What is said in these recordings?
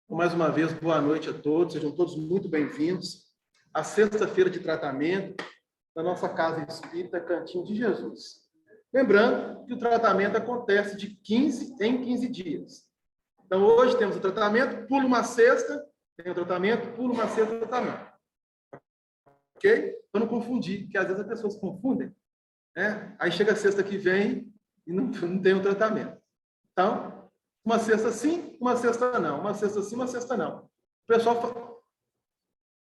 Mais uma vez, boa noite a todos, sejam todos muito bem-vindos à sexta-feira de tratamento da nossa Casa Espírita Cantinho de Jesus. Lembrando que o tratamento acontece de 15 em 15 dias. Então, hoje temos o tratamento, pula uma sexta, tem o tratamento, pula uma sexta, tratamento. Ok? Para não confundir, porque às vezes as pessoas confundem, né? Aí chega a sexta que vem e não tem o tratamento. Então, uma sexta sim, uma sexta não. Uma sexta sim, uma sexta não. O pessoal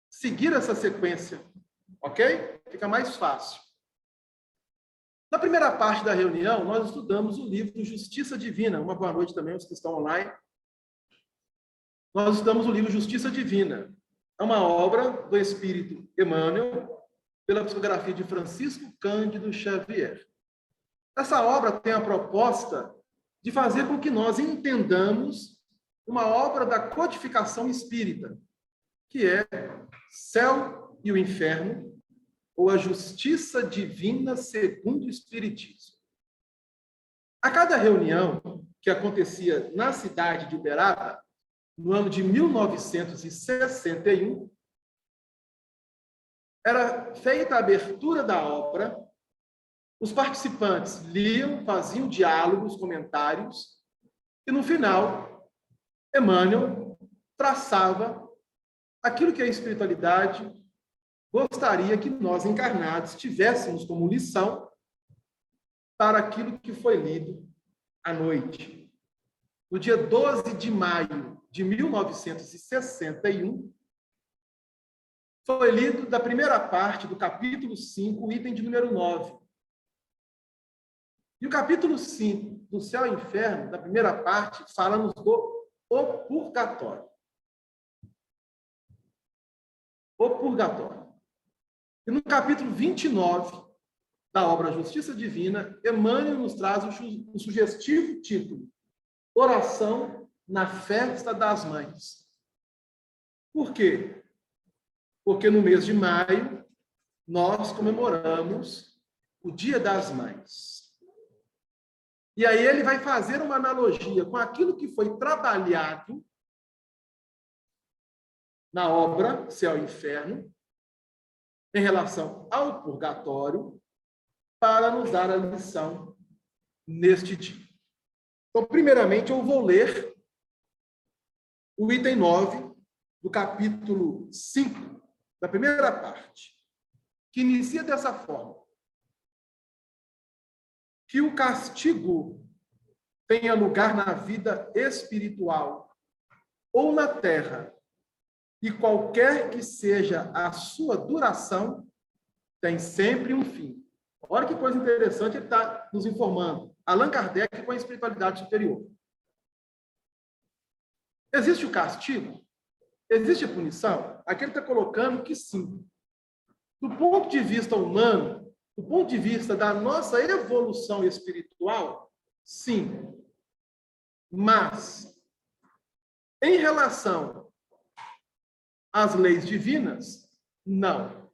seguir essa sequência, ok? Fica mais fácil. Na primeira parte da reunião, nós estudamos o livro Justiça Divina. Uma boa noite também aos que estão online. Nós estudamos o livro Justiça Divina. É uma obra do Espírito Emmanuel, pela psicografia de Francisco Cândido Xavier. Essa obra tem a proposta de fazer com que nós entendamos uma obra da codificação espírita, que é Céu e o Inferno, ou a Justiça Divina segundo o Espiritismo. A cada reunião que acontecia na cidade de Uberaba, no ano de 1961, era feita a abertura da obra. Os participantes liam, faziam diálogos, comentários, e no final, Emmanuel traçava aquilo que a espiritualidade gostaria que nós encarnados tivéssemos como lição para aquilo que foi lido à noite. No dia 12 de maio de 1961, foi lido da primeira parte do capítulo 5, o item de número 9. E o capítulo 5 do Céu e Inferno, da primeira parte, fala-nos do o purgatório. O purgatório. E no capítulo 29 da obra Justiça Divina, Emmanuel nos traz o sugestivo título Oração na Festa das Mães. Por quê? Porque no mês de maio nós comemoramos o Dia das Mães. E aí ele vai fazer uma analogia com aquilo que foi trabalhado na obra Céu e Inferno, em relação ao purgatório, para nos dar a lição neste dia. Então, primeiramente, eu vou ler o item 9 do capítulo 5, da primeira parte, que inicia dessa forma: que o castigo tenha lugar na vida espiritual ou na terra, e qualquer que seja a sua duração, tem sempre um fim. Olha que coisa interessante ele está nos informando. Allan Kardec com a espiritualidade superior. Existe o castigo? Existe a punição? Aqui ele está colocando que sim. Do ponto de vista humano, do ponto de vista da nossa evolução espiritual, sim. Mas, em relação às leis divinas, não.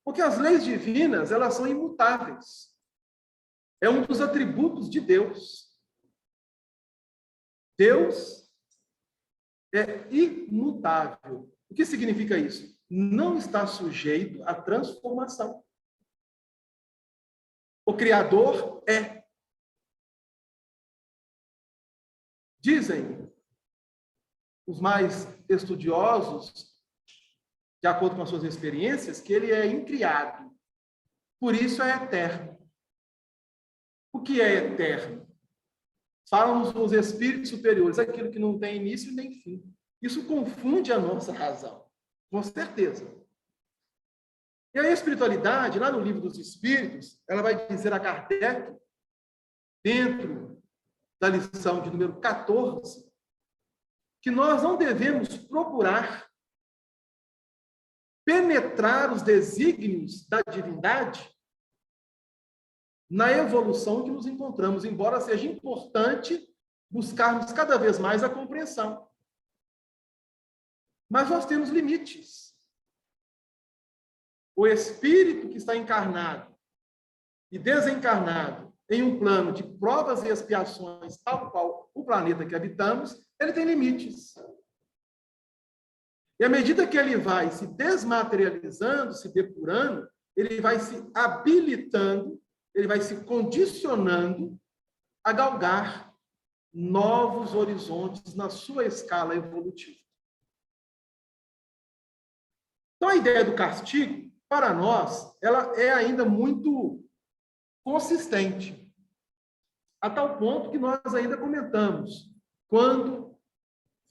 Porque as leis divinas, elas são imutáveis. É um dos atributos de Deus. Deus é imutável. O que significa isso? Não está sujeito à transformação. O Criador é. Dizem os mais estudiosos, de acordo com as suas experiências, que ele é incriado. Por isso é eterno. O que é eterno? Falam os espíritos superiores, aquilo que não tem início nem fim. Isso confunde a nossa razão, com certeza. E a espiritualidade, lá no Livro dos Espíritos, ela vai dizer a Kardec, dentro da lição de número 14, que nós não devemos procurar penetrar os desígnios da divindade na evolução que nos encontramos, embora seja importante buscarmos cada vez mais a compreensão. Mas nós temos limites. O espírito que está encarnado e desencarnado em um plano de provas e expiações, tal qual o planeta que habitamos, ele tem limites. E à medida que ele vai se desmaterializando, se depurando, ele vai se habilitando, ele vai se condicionando a galgar novos horizontes na sua escala evolutiva. Então, a ideia do castigo, para nós, ela é ainda muito consistente, a tal ponto que nós ainda comentamos, quando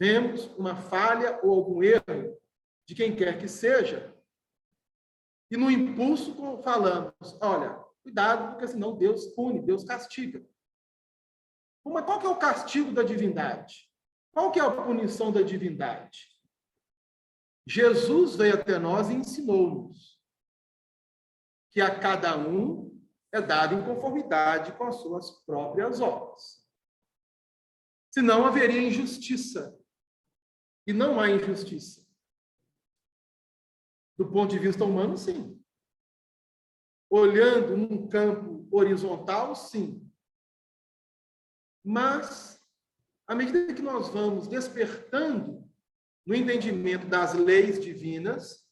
vemos uma falha ou algum erro de quem quer que seja, e no impulso falamos, olha, cuidado, porque senão Deus pune, Deus castiga. Mas qual que é o castigo da divindade? Qual que é a punição da divindade? Jesus veio até nós e ensinou-nos que a cada um é dado em conformidade com as suas próprias obras. Senão haveria injustiça. E não há injustiça. Do ponto de vista humano, sim. Olhando num campo horizontal, sim. Mas, à medida que nós vamos despertando no entendimento das leis divinas,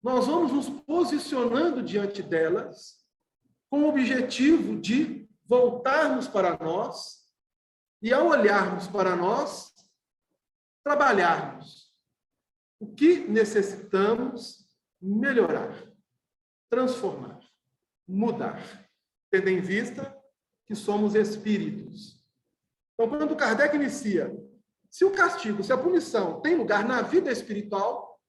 nós vamos nos posicionando diante delas com o objetivo de voltarmos para nós e, ao olharmos para nós, trabalharmos o que necessitamos melhorar, transformar, mudar, tendo em vista que somos espíritos. Então, quando Kardec inicia, se o castigo, se a punição tem lugar na vida espiritual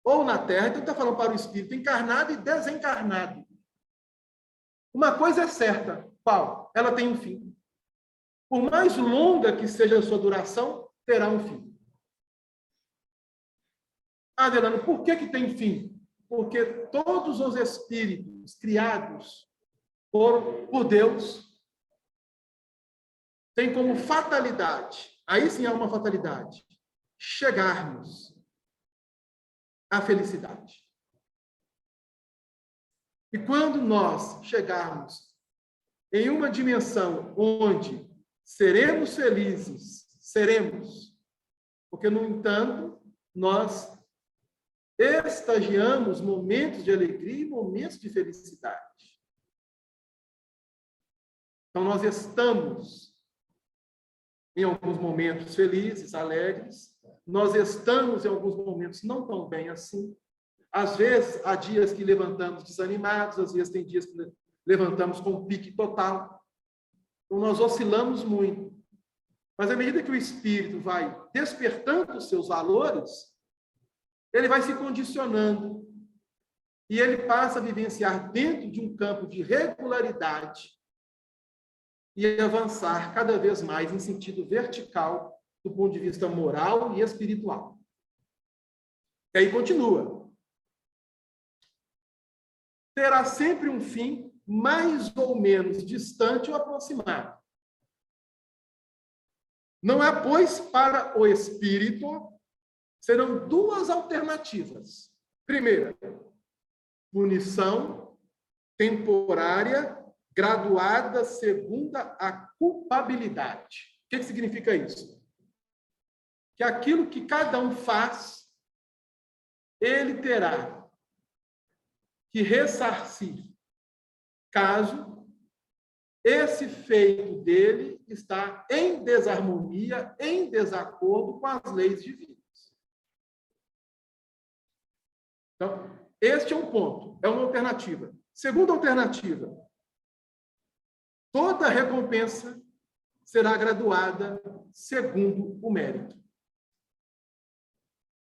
ou na Terra, então está falando para o espírito encarnado e desencarnado. Uma coisa é certa, qual? Ela tem um fim. Por mais longa que seja a sua duração, terá um fim. Adelano, por que tem fim? Porque todos os espíritos criados por Deus têm como fatalidade, aí sim há uma fatalidade, chegarmos à felicidade. E quando nós chegarmos em uma dimensão onde seremos felizes, seremos, porque, no entanto, nós estagiamos momentos de alegria e momentos de felicidade. Então, nós estamos em alguns momentos felizes, alegres, nós estamos em alguns momentos não tão bem assim. Às vezes, há dias que levantamos desanimados, às vezes tem dias que levantamos com um pique total. Então, nós oscilamos muito. Mas, à medida que o espírito vai despertando os seus valores, ele vai se condicionando e ele passa a vivenciar dentro de um campo de regularidade e avançar cada vez mais em sentido vertical do ponto de vista moral e espiritual. E aí continua. Terá sempre um fim mais ou menos distante ou aproximado. Não é, pois, para o espírito, serão duas alternativas. Primeira, punição temporária graduada segundo a culpabilidade. O que significa isso? Que aquilo que cada um faz, ele terá que ressarcir, caso esse feito dele está em desarmonia, em desacordo com as leis divinas. Então, este é um ponto, é uma alternativa. Segunda alternativa, toda recompensa será graduada segundo o mérito.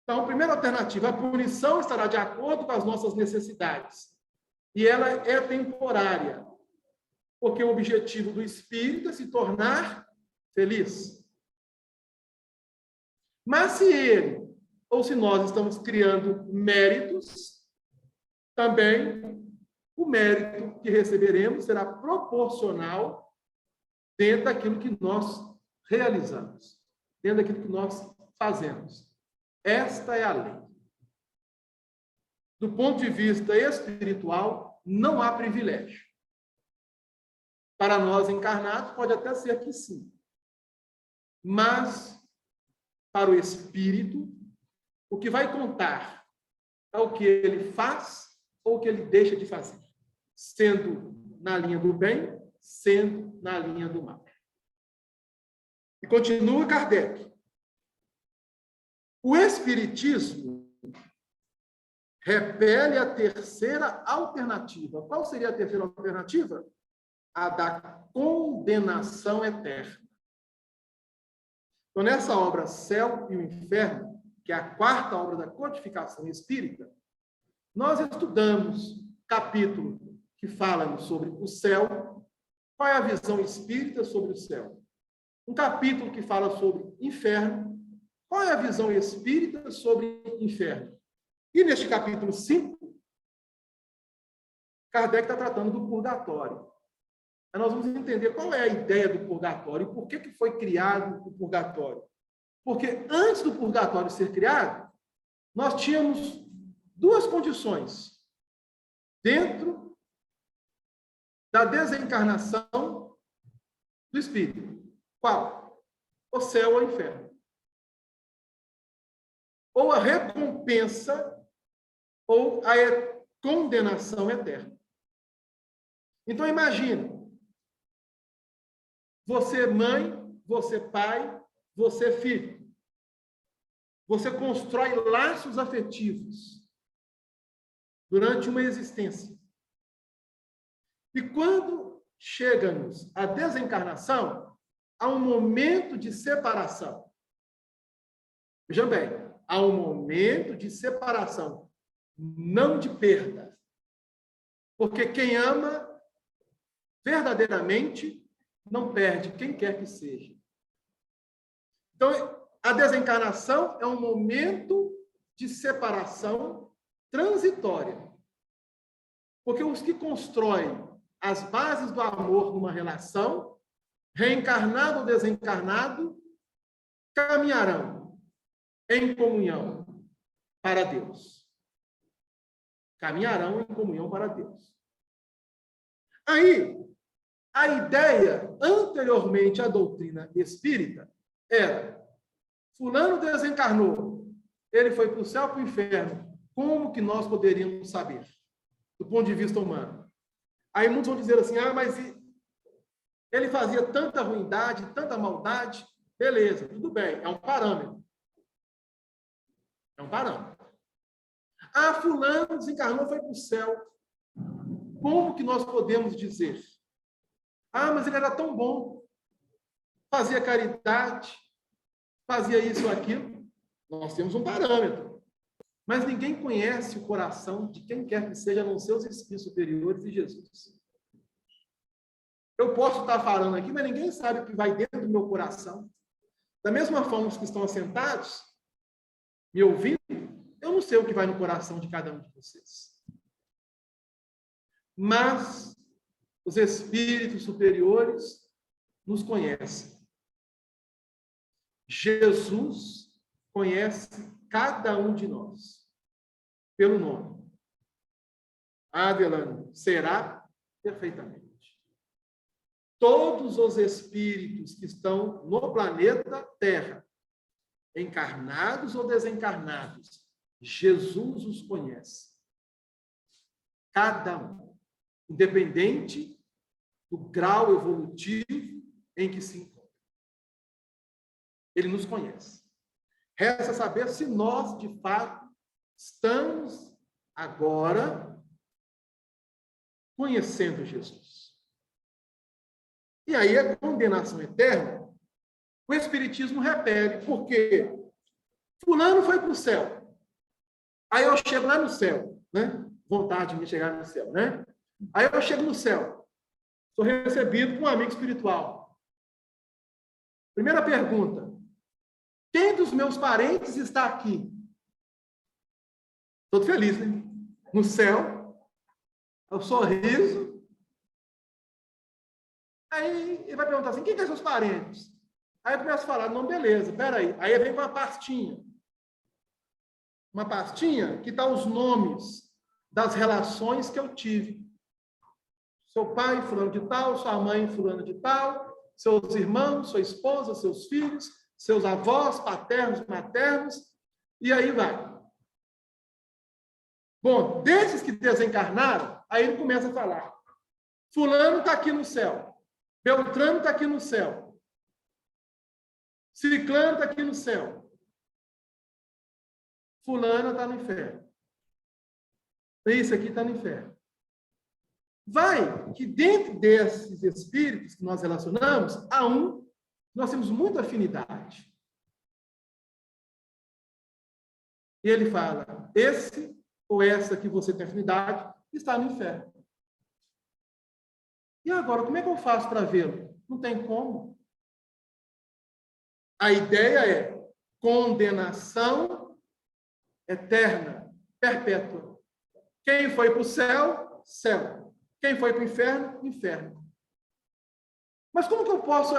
Então, primeira alternativa, a punição estará de acordo com as nossas necessidades. E ela é temporária, porque o objetivo do espírito é se tornar feliz. Mas se ele, ou se nós estamos criando méritos, também o mérito que receberemos será proporcional dentro daquilo que nós realizamos, dentro daquilo que nós fazemos. Esta é a lei. Do ponto de vista espiritual, não há privilégio. Para nós encarnados, pode até ser que sim. Mas, para o espírito, o que vai contar é o que ele faz ou o que ele deixa de fazer, sendo na linha do bem, sendo na linha do mal. E continua Kardec. O espiritismo repele a terceira alternativa. Qual seria a terceira alternativa? A da condenação eterna. Então, nessa obra Céu e o Inferno, que é a quarta obra da codificação espírita, nós estudamos capítulo que fala sobre o céu, qual é a visão espírita sobre o céu. Um capítulo que fala sobre inferno, qual é a visão espírita sobre inferno. E neste capítulo 5, Kardec está tratando do purgatório. Aí nós vamos entender qual é a ideia do purgatório e por que foi criado o purgatório. Porque antes do purgatório ser criado, nós tínhamos duas condições dentro da desencarnação do espírito. Qual? O céu ou o inferno. Ou a recompensa ou a condenação eterna. Então, imagine, você mãe, você pai, você filho. Você constrói laços afetivos durante uma existência. E quando chega-nos a desencarnação, há um momento de separação. Veja bem, há um momento de separação, não de perda. Porque quem ama verdadeiramente não perde quem quer que seja. Então, a desencarnação é um momento de separação transitória. Porque os que constroem as bases do amor numa relação, reencarnado ou desencarnado, caminharão em comunhão para Deus. Caminharão em comunhão para Deus. Aí, a ideia, anteriormente à doutrina espírita, era: fulano desencarnou, ele foi para o céu, para o inferno. Como que nós poderíamos saber, do ponto de vista humano? Aí muitos vão dizer assim: mas ele fazia tanta ruindade, tanta maldade. Beleza, tudo bem, é um parâmetro. É um parâmetro. Fulano desencarnou, foi para o céu. Como que nós podemos dizer? Mas ele era tão bom, fazia caridade, fazia isso ou aquilo. Nós temos um parâmetro. Mas ninguém conhece o coração de quem quer que seja, a não ser os espíritos superiores e Jesus. Eu posso estar falando aqui, mas ninguém sabe o que vai dentro do meu coração. Da mesma forma, os que estão assentados, me ouvindo, eu não sei o que vai no coração de cada um de vocês. Mas os espíritos superiores nos conhecem. Jesus conhece cada um de nós pelo nome. Adelano, será perfeitamente. Todos os espíritos que estão no planeta Terra, encarnados ou desencarnados, Jesus os conhece. Cada um, independente do grau evolutivo em que se encontra. Ele nos conhece. Resta saber se nós, de fato, estamos agora conhecendo Jesus. E aí a condenação eterna, o Espiritismo repele, porque fulano foi para o céu. Aí eu chego lá no céu, né? Vontade de me chegar no céu, né? Aí eu chego no céu. Sou recebido por um amigo espiritual. Primeira pergunta: quem dos meus parentes está aqui? Todo feliz, né? No céu, o sorriso. Aí ele vai perguntar assim: quem que são seus parentes? Aí eu começo a falar: não, beleza, peraí. Aí vem com uma pastinha. Uma pastinha que está os nomes das relações que eu tive. Seu pai, fulano de tal, sua mãe, fulano de tal, seus irmãos, sua esposa, seus filhos, seus avós, paternos, maternos, e aí vai. Bom, desses que desencarnaram, aí ele começa a falar. Fulano está aqui no céu. Beltrano está aqui no céu. Ciclano está aqui no céu. Fulana está no inferno. Esse aqui está no inferno. Vai que dentro desses espíritos que nós relacionamos, há um que nós temos muita afinidade. E ele fala, esse ou essa que você tem afinidade está no inferno. E agora, como é que eu faço para vê-lo? Não tem como. A ideia é condenação eterna, perpétua. Quem foi para o céu, céu. Quem foi para o inferno, inferno. Mas como que eu posso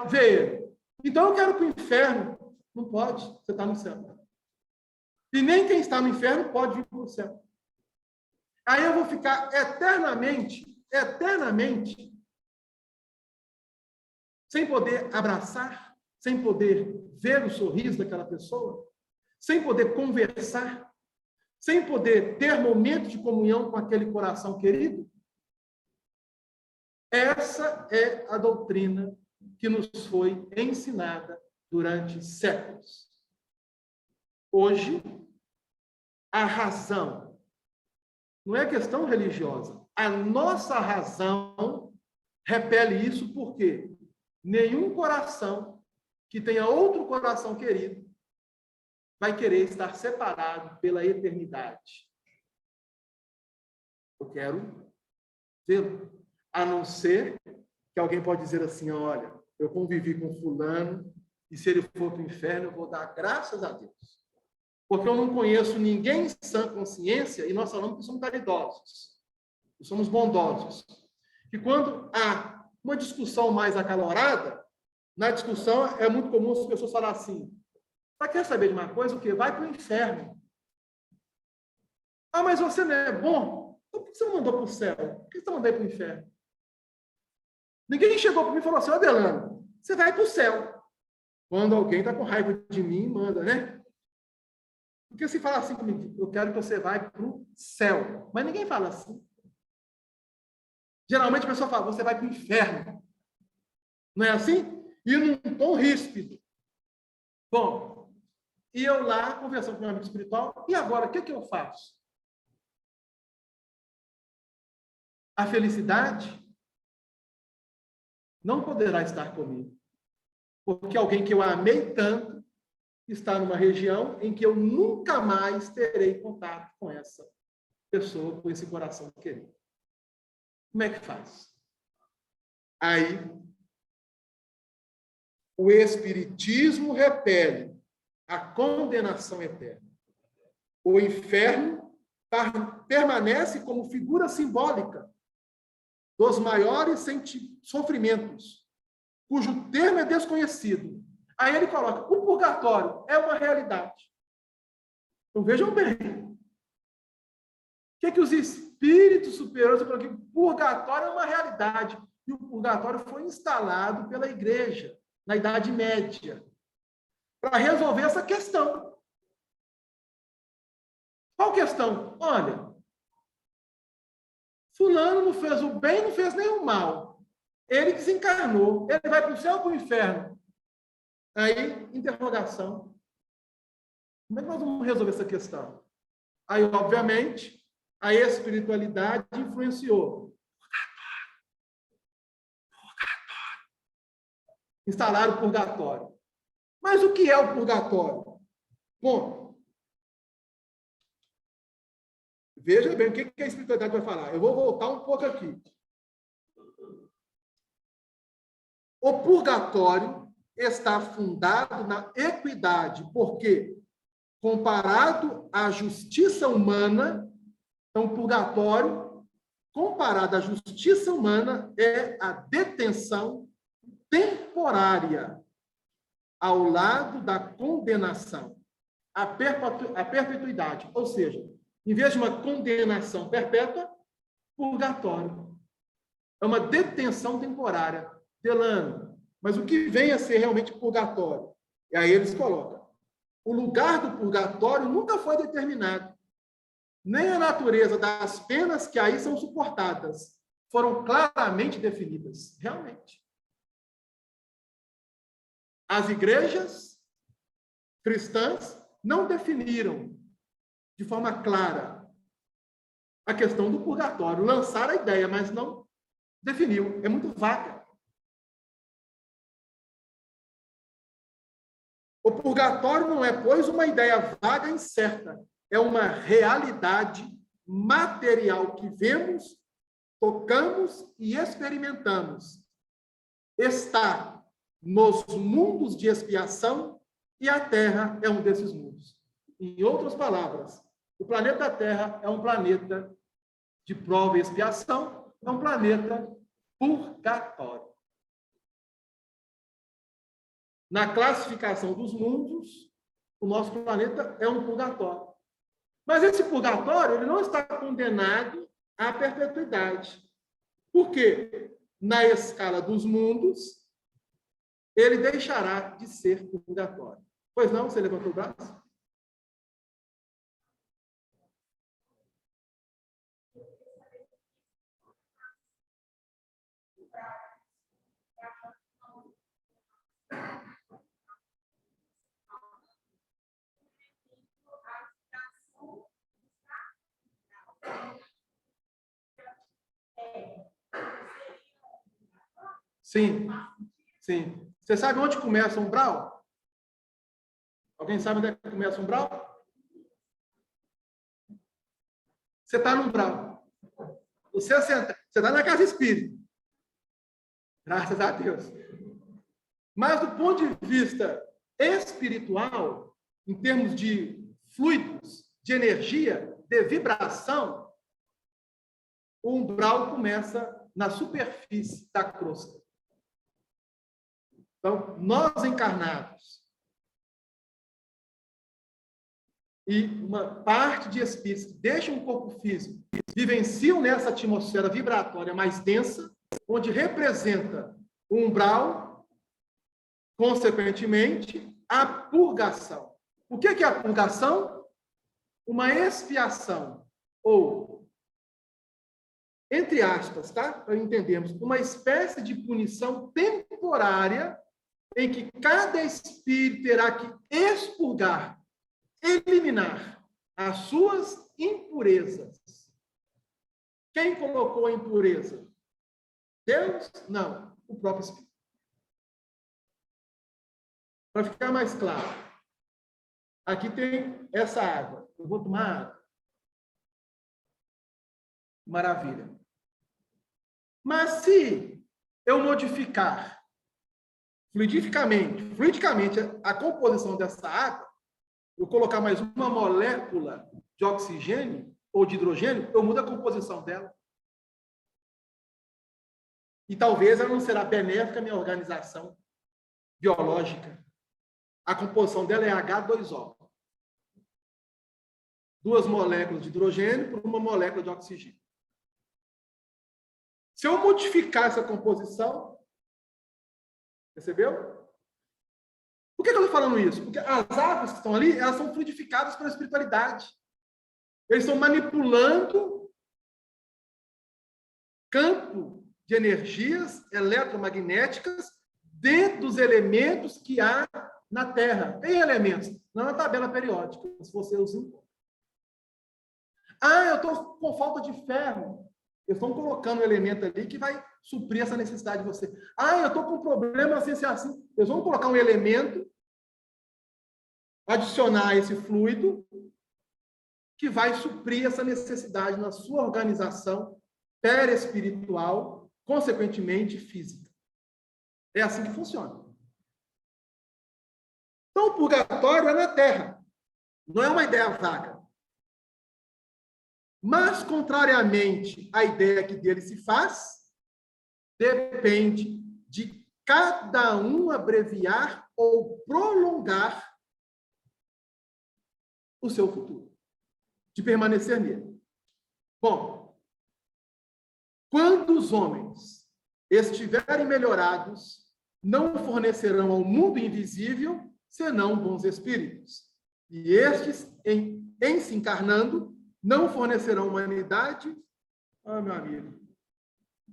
ver ele? Então eu quero para o inferno. Não pode, você está no céu. E nem quem está no inferno pode vir para o céu. Aí eu vou ficar eternamente, sem poder abraçar, sem poder ver o sorriso daquela pessoa, sem poder conversar, sem poder ter momentos de comunhão com aquele coração querido. Essa é a doutrina que nos foi ensinada durante séculos. Hoje, a razão não é questão religiosa. A nossa razão repele isso porque nenhum coração que tenha outro coração querido vai querer estar separado pela eternidade. Eu quero vê-lo. A não ser que alguém pode dizer assim, olha, eu convivi com fulano e se ele for para o inferno, eu vou dar graças a Deus. Porque eu não conheço ninguém em sã consciência, e nós falamos que somos caridosos, que somos bondosos. E quando há uma discussão mais acalorada, na discussão é muito comum as pessoas falarem assim, quer saber de uma coisa? O quê? Vai para o inferno. Ah, mas você não é bom? Então, por que você não mandou para o céu? Por que você mandou para o inferno? Ninguém chegou para mim e falou assim, ó, Delano, você vai para o céu. Quando alguém está com raiva de mim, manda, né? Porque se fala assim comigo, eu quero que você vá para o céu. Mas ninguém fala assim. Geralmente a pessoa fala, você vai para o inferno. Não é assim? E num tom ríspido. Bom, e eu lá, conversando com meu amigo espiritual, e agora, o que eu faço? A felicidade não poderá estar comigo. Porque alguém que eu amei tanto está numa região em que eu nunca mais terei contato com essa pessoa, com esse coração querido. Como é que faz? Aí, o Espiritismo repele a condenação eterna. O inferno permanece como figura simbólica dos maiores sofrimentos, cujo termo é desconhecido. Aí ele coloca, o purgatório é uma realidade. Então vejam bem. O que os espíritos superiores falam que o purgatório é uma realidade. E o purgatório foi instalado pela igreja na Idade Média para resolver essa questão. Qual questão? Olha, fulano não fez o bem, não fez nem o mal. Ele desencarnou. Ele vai para o céu ou para o inferno? Aí, interrogação. Como é que nós vamos resolver essa questão? Aí, obviamente, a espiritualidade influenciou. Purgatório. Instalaram o purgatório. Mas o que é o purgatório? Bom, veja bem o que a espiritualidade vai falar. Eu vou voltar um pouco aqui. O purgatório está fundado na equidade, porque, comparado à justiça humana, então, o purgatório, comparado à justiça humana, é a detenção temporária ao lado da condenação, a perpetuidade. Ou seja, em vez de uma condenação perpétua, purgatório. É uma detenção temporária. Delano, mas o que vem a ser realmente purgatório? E aí eles colocam: o lugar do purgatório nunca foi determinado. Nem a natureza das penas que aí são suportadas foram claramente definidas. Realmente. As igrejas cristãs não definiram de forma clara a questão do purgatório. Lançaram a ideia, mas não definiu. É muito vaga. O purgatório não é, pois, uma ideia vaga e incerta. É uma realidade material que vemos, tocamos e experimentamos. Está nos mundos de expiação e a Terra é um desses mundos. Em outras palavras, o planeta Terra é um planeta de prova e expiação, é um planeta purgatório. Na classificação dos mundos, o nosso planeta é um purgatório. Mas esse purgatório ele não está condenado à perpetuidade. Por quê? Na escala dos mundos, ele deixará de ser purgatório. Pois não? Você levantou o braço? Sim, sim. Você sabe onde começa o umbral? Alguém sabe onde é que começa o umbral? Você está no umbral. Você está na casa espírita. Graças a Deus. Mas do ponto de vista espiritual, em termos de fluidos, de energia, de vibração, o umbral começa na superfície da crosta. Então, nós encarnados e uma parte de espíritos que deixam o corpo físico, vivenciam nessa atmosfera vibratória mais densa, onde representa o umbral, consequentemente, a purgação. O que é a purgação? Uma expiação, ou, entre aspas, tá? Para entendermos, uma espécie de punição temporária em que cada espírito terá que expurgar, eliminar as suas impurezas. Quem colocou a impureza? Deus? Não, o próprio Espírito. Para ficar mais claro, aqui tem essa água. Eu vou tomar água. Maravilha. Mas se eu modificar fluidicamente a composição dessa água, eu colocar mais uma molécula de oxigênio ou de hidrogênio, eu mudo a composição dela. E talvez ela não será benéfica à minha organização biológica. A composição dela é H2O. 2 moléculas de hidrogênio por uma molécula de oxigênio. Se eu modificar essa composição, percebeu? Por que eu estou falando isso? Porque as águas que estão ali, elas são fluidificadas pela espiritualidade. Eles estão manipulando campo de energias eletromagnéticas dentro dos elementos que há na Terra. Tem elementos, não na tabela periódica, se você os encontra. Eu estou com falta de ferro. Eles estão colocando um elemento ali que vai suprir essa necessidade de você. Eu estou com um problema assim. Eles vão colocar um elemento, adicionar esse fluido, que vai suprir essa necessidade na sua organização perespiritual, consequentemente física. É assim que funciona. Então, o purgatório é na Terra. Não é uma ideia vaga. Mas, contrariamente à ideia que dele se faz, depende de cada um abreviar ou prolongar o seu futuro, de permanecer nele. Bom, quando os homens estiverem melhorados, não fornecerão ao mundo invisível senão bons espíritos. E estes, em se encarnando, não fornecerão humanidade. Ah, meu amigo,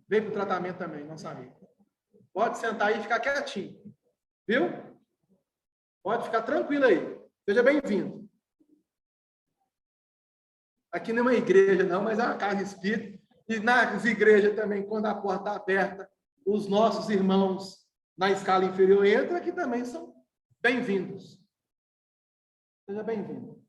vem para o tratamento também, nosso amigo. Pode sentar aí e ficar quietinho, viu? Pode ficar tranquilo aí. Seja bem-vindo. Aqui não é uma igreja, não, mas é uma casa espírita. E nas igrejas também, quando a porta está aberta, os nossos irmãos na escala inferior entram, aqui também são bem-vindos. Seja bem-vindo.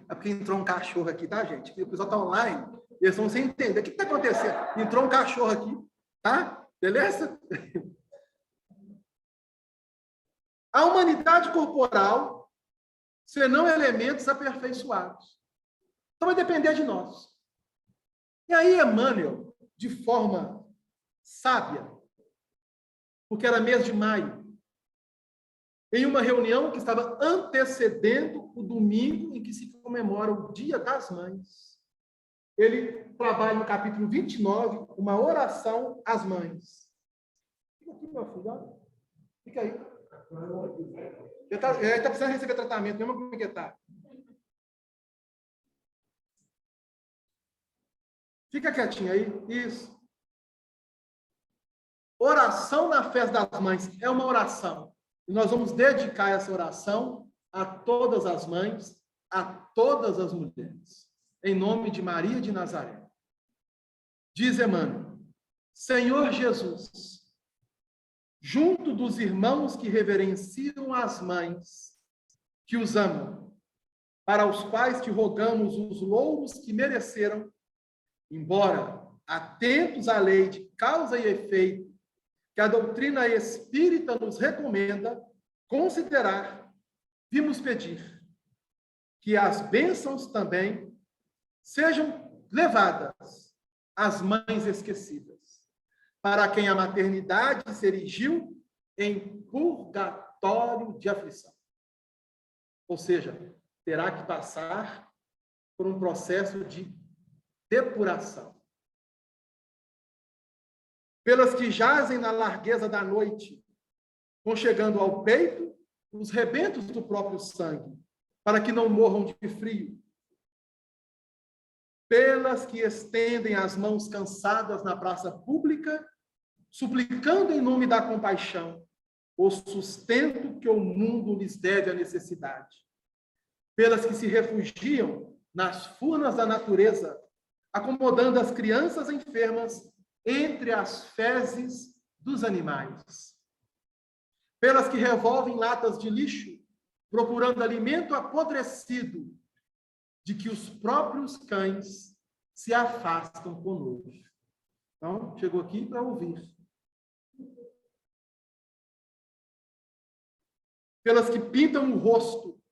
É porque entrou um cachorro aqui, tá, gente? O pessoal está online, eles vão sem entender. O que está acontecendo? Entrou um cachorro aqui, tá? Beleza? A humanidade corporal, senão elementos aperfeiçoados. Então vai depender de nós. E aí, Emmanuel, de forma sábia, porque era mês de maio, em uma reunião que estava antecedendo o domingo em que se comemora o Dia das Mães, ele trabalha no capítulo 29, uma oração às mães. Fica aqui, meu filho. Fica aí. Ele está precisando receber tratamento, mesmo como é que está. Fica quietinho aí. Isso. Oração na festa das mães é uma oração. E nós vamos dedicar essa oração a todas as mães, a todas as mulheres. Em nome de Maria de Nazaré. Diz Emmanuel: Senhor Jesus, junto dos irmãos que reverenciam as mães, que os amam, para os quais te rogamos os louros que mereceram, embora atentos à lei de causa e efeito, que a doutrina espírita nos recomenda considerar, vimos pedir que as bênçãos também sejam levadas às mães esquecidas, para quem a maternidade se erigiu em purgatório de aflição. Ou seja, terá que passar por um processo de depuração. Pelas que jazem na largueza da noite, conchegando ao peito os rebentos do próprio sangue, para que não morram de frio. Pelas que estendem as mãos cansadas na praça pública, suplicando em nome da compaixão o sustento que o mundo lhes deve à necessidade. Pelas que se refugiam nas furnas da natureza, acomodando as crianças enfermas entre as fezes dos animais. Pelas que revolvem latas de lixo, procurando alimento apodrecido, de que os próprios cães se afastam com nojo. Então, chegou aqui para ouvir. Pelas que pintam o rosto,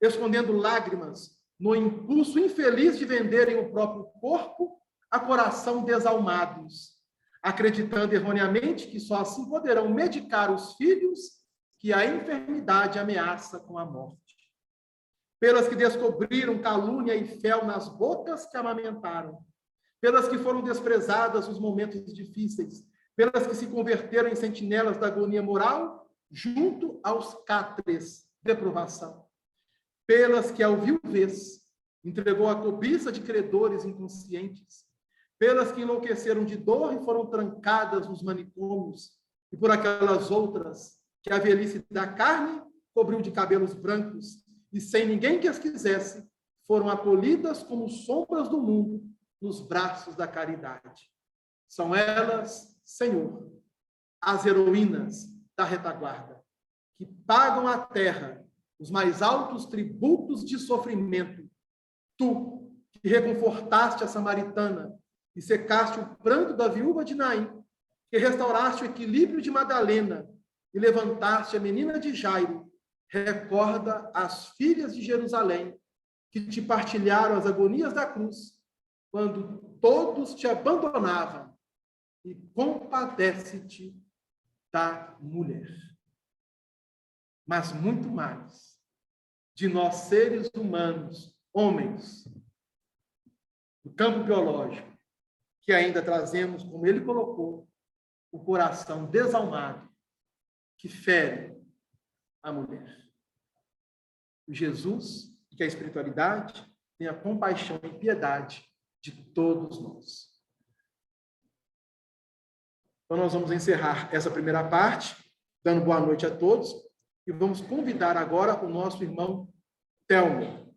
escondendo lágrimas, no impulso infeliz de venderem o próprio corpo a coração desalmados, acreditando erroneamente que só assim poderão medicar os filhos que a enfermidade ameaça com a morte. Pelas que descobriram calúnia e fel nas bocas que amamentaram, pelas que foram desprezadas nos momentos difíceis, pelas que se converteram em sentinelas da agonia moral, junto aos cátres de provação, pelas que ao viuvez entregou a cobiça de credores inconscientes, pelas que enlouqueceram de dor e foram trancadas nos manicômios, e por aquelas outras que a velhice da carne cobriu de cabelos brancos, e sem ninguém que as quisesse, foram acolhidas como sombras do mundo nos braços da caridade. São elas, Senhor, as heroínas da retaguarda, que pagam à terra os mais altos tributos de sofrimento. Tu, que reconfortaste a samaritana e secaste o pranto da viúva de Naim, que restauraste o equilíbrio de Madalena e levantaste a menina de Jairo, recorda as filhas de Jerusalém, que te partilharam as agonias da cruz, quando todos te abandonavam, e compadece-te da mulher. Mas muito mais, de nós seres humanos, homens, no campo biológico, que ainda trazemos, como ele colocou, o coração desalmado que fere a mulher. Jesus, que a espiritualidade tenha compaixão e piedade de todos nós. Então, nós vamos encerrar essa primeira parte, dando boa noite a todos, e vamos convidar agora o nosso irmão Telmo